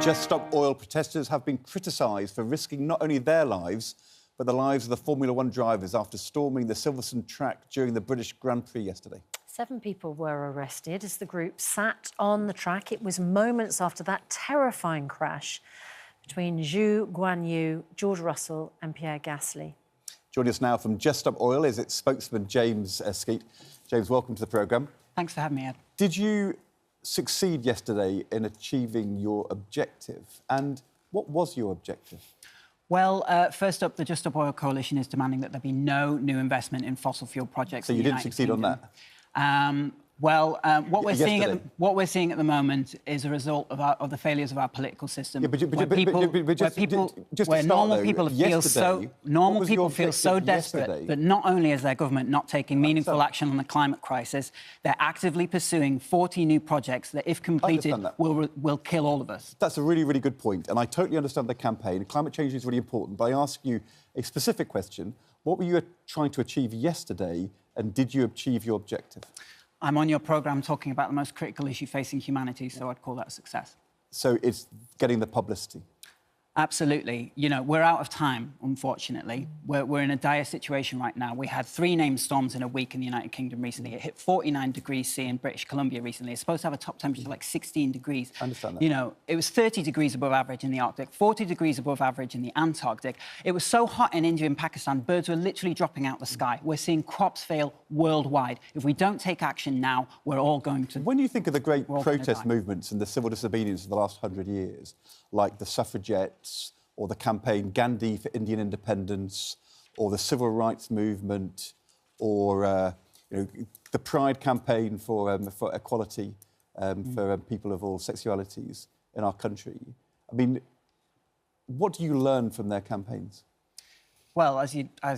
Just Stop Oil protesters have been criticised for risking not only their lives, but the lives of the Formula One drivers after storming the Silverstone track during the British Grand Prix yesterday. 7 people were arrested as the group sat on the track. It was moments after that terrifying crash between Zhu Guanyu, George Russell and Pierre Gasly. Joining us now from Just Stop Oil is its spokesman, James Skeet. James, welcome to the programme. Thanks for having me, Ed. Did you succeed yesterday in achieving your objective? And what was your objective? Well, first up, the Just Stop Oil Coalition is demanding that there be no new investment in fossil fuel projects. So you didn't succeed on that? What we're seeing at the moment is a result of the failures of our political system. Yeah, where normal people feel so desperate that not only is their government not taking meaningful action on the climate crisis, they're actively pursuing 40 new projects that, if completed, will kill all of us. That's a really, really good point, and I totally understand the campaign. Climate change is really important, but I ask you a specific question. What were you trying to achieve yesterday, and did you achieve your objective? I'm on your programme talking about the most critical issue facing humanity, so I'd call that a success. So it's getting the publicity? Absolutely. You know, we're out of time, unfortunately. We're in a dire situation right now. We had 3 named storms in a week in the United Kingdom recently. It hit 49 degrees C in British Columbia recently. It's supposed to have a top temperature of like 16 degrees. I understand that. You know, it was 30 degrees above average in the Arctic, 40 degrees above average in the Antarctic. It was so hot in India and Pakistan, birds were literally dropping out the sky. We're seeing crops fail worldwide. If we don't take action now, we're all going to... When you think of the great protest movements and the civil disobedience of the last 100 years, like the suffragettes, or the campaign Gandhi for Indian independence, or the civil rights movement, or the Pride campaign for equality for people of all sexualities in our country. I mean, what do you learn from their campaigns? Well, as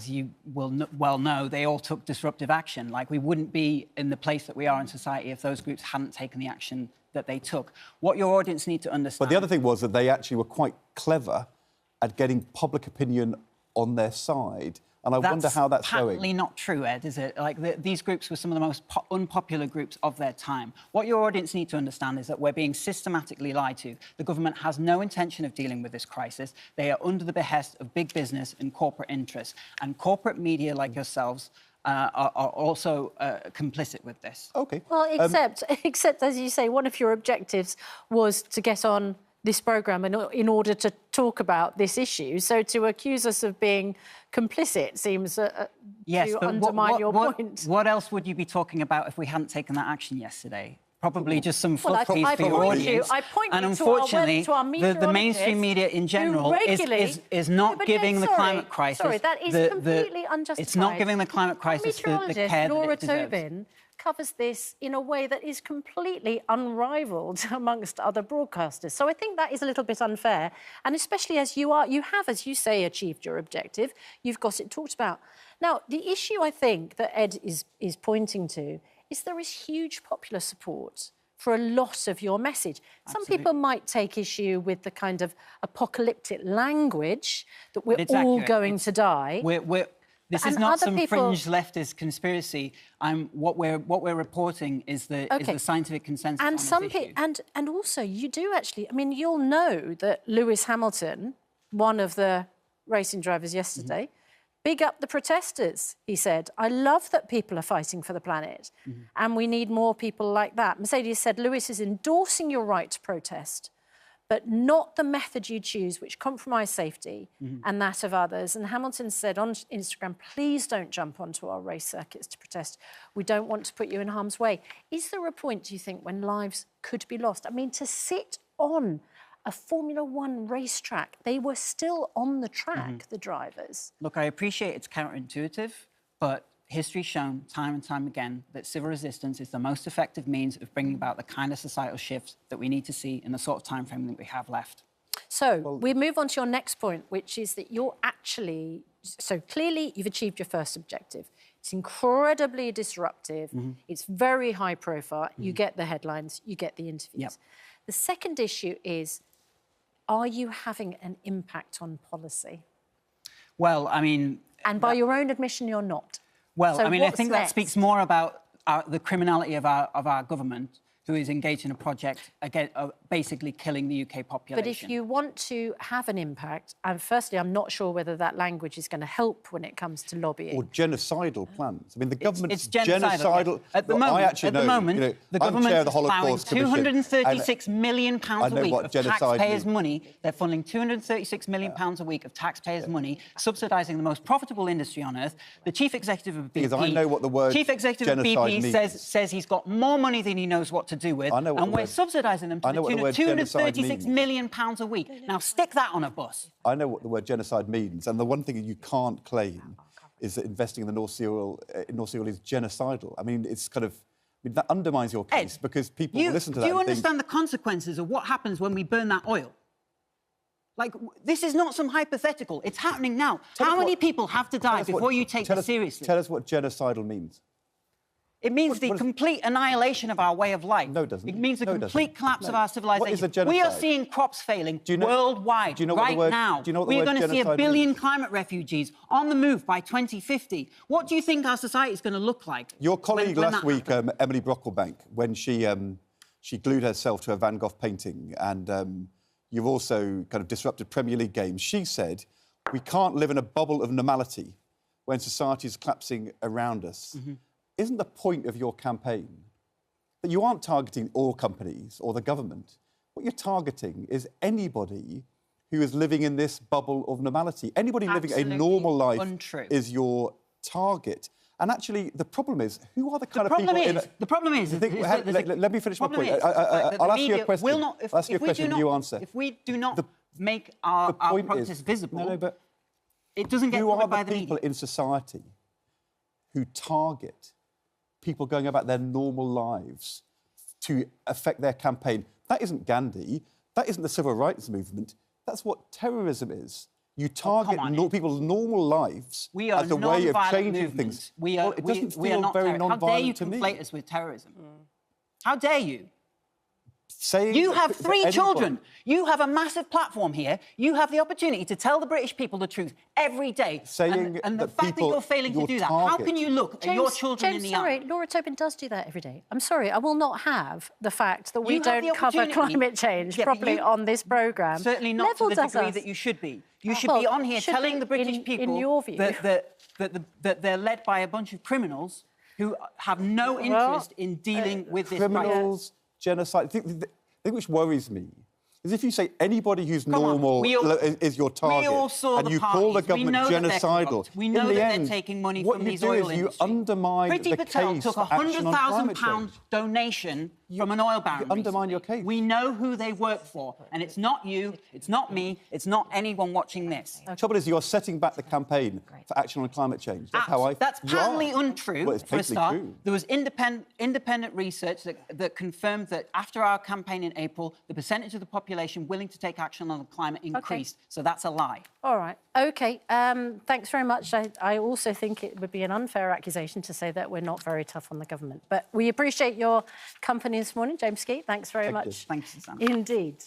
you will well know, they all took disruptive action. Like, we wouldn't be in the place that we are in society if those groups hadn't taken the action that they took. What your audience need to understand... But the other thing was that they actually were quite clever at getting public opinion on their side. And I wonder how that's going. That's patently not true, Ed, is it? Like, these groups were some of the most unpopular groups of their time. What your audience need to understand is that we're being systematically lied to. The government has no intention of dealing with this crisis. They are under the behest of big business and corporate interests. And corporate media like yourselves are also complicit with this. OK. Well, except, as you say, one of your objectives was to get on this programme in order to talk about this issue. So to accuse us of being complicit seems to undermine your point. What else would you be talking about if we hadn't taken that action yesterday? Probably just some fluff piece for your audience. And unfortunately, the mainstream media in general is not giving the climate crisis... Sorry, that is completely unjustified. It's not giving the climate crisis the care that it deserves. Covers this in a way that is completely unrivalled amongst other broadcasters. So I think that is a little bit unfair, and especially as you have, as you say, achieved your objective. You've got it talked about. Now, the issue I think that Ed is pointing to is there is huge popular support for a lot of your message. Some people might take issue with the kind of apocalyptic language that we're all going to die. This is not some fringe leftist conspiracy. What we're reporting is the scientific consensus on this issue. And also, you do actually... I mean, you'll know that Lewis Hamilton, one of the racing drivers yesterday, big up the protesters, he said. I love that people are fighting for the planet, and we need more people like that. Mercedes said Lewis is endorsing your right to protest, but not the method you choose, which compromise safety and that of others. And Hamilton said on Instagram, please don't jump onto our race circuits to protest. We don't want to put you in harm's way. Is there a point, do you think, when lives could be lost? I mean, to sit on a Formula One racetrack, they were still on the track, the drivers. Look, I appreciate it's counterintuitive, but history's shown time and time again that civil resistance is the most effective means of bringing about the kind of societal shifts that we need to see in the sort of time frame that we have left. So we move on to your next point, which is that you're actually... So clearly you've achieved your first objective. It's incredibly disruptive. It's very high profile. You get the headlines, you get the interviews. The second issue is, are you having an impact on policy? Well, I mean... And by your own admission, you're not. Well, so I mean, I think that speaks more about the criminality of our government who is engaged in a project again, basically killing the UK population. But if you want to have an impact, and firstly, I'm not sure whether that language is going to help when it comes to lobbying. Or genocidal plans. I mean, the government's it's genocidal. At the moment, I actually know, the government chair of the is Holocaust plowing Commission, £236 million a week of taxpayers' money. They're funneling £236 million a week of taxpayers' money, subsidising the most profitable industry on earth. The chief executive of BP, because I know what the word chief executive of BP says he's got more money than he knows what to do with, and we're subsidising them to the tune of £236 million a week. Now stick that on a bus. I know what the word genocide means, and the one thing you can't claim is that investing in the North Sea oil is genocidal. I mean, it's kind of... I mean, that undermines your case, because people will listen to that. Do you understand the consequences of what happens when we burn that oil? Like, this is not some hypothetical. It's happening now. How many people have to die before you take this seriously? Tell us what genocidal means. It means the complete annihilation of our way of life. No, it doesn't. It means the complete collapse of our civilization. What is a genocide? We are seeing crops failing worldwide right now. We're going to see 1 billion climate refugees on the move by 2050. What do you think our society is going to look like? Your colleague last week, Emily Brocklebank, when she glued herself to a Van Gogh painting, and you've also kind of disrupted Premier League games, she said, we can't live in a bubble of normality when society is collapsing around us. Mm-hmm. Isn't the point of your campaign that you aren't targeting oil companies or the government? What you're targeting is anybody who is living in this bubble of normality. Anybody living a normal life is your target. And actually, the problem is, who are the kind of people... The problem is... Let me finish my point. I'll ask you a question. I'll ask you a question and you answer. If we do not make our protest visible, but it doesn't get covered by the media. Who are the people in society who target people going about their normal lives to affect their campaign? That isn't Gandhi. That isn't the civil rights movement. That's what terrorism is. You target people's normal lives as a way of changing things. It doesn't feel very non-violent to me. How dare you conflate us with terrorism? How dare you? Saying you have 3 children. You have a massive platform here. You have the opportunity to tell the British people the truth every day. And the fact that you're failing to do that, how can you look at your children in the eye? Sorry, Laura Tobin does do that every day. I'm sorry, I will not have the fact that we don't cover climate change properly on this programme. Certainly not to the degree that you should be. You should be on here telling the British people that they're led by a bunch of criminals who have no interest in dealing with this crisis. Genocide. I think which worries me is if you say anybody who's normal is your target, and you call the government genocidal. We know that they're taking money from these oil industries. You undermine the case. Priti Patel took a £100,000 donation from an oil baron. You undermine your case. We know who they work for, and it's not you, it's not me, it's not anyone watching this. The trouble is, you're setting back the campaign for action on climate change. That's patently untrue. For a start, there was independent research that confirmed that after our campaign in April, the percentage of the population willing to take action on the climate increased. So that's a lie. All right. OK. Thanks very much. I also think it would be an unfair accusation to say that we're not very tough on the government. But we appreciate your company this morning, James Skeet. Thanks very much. Thanks, Susanna. Indeed.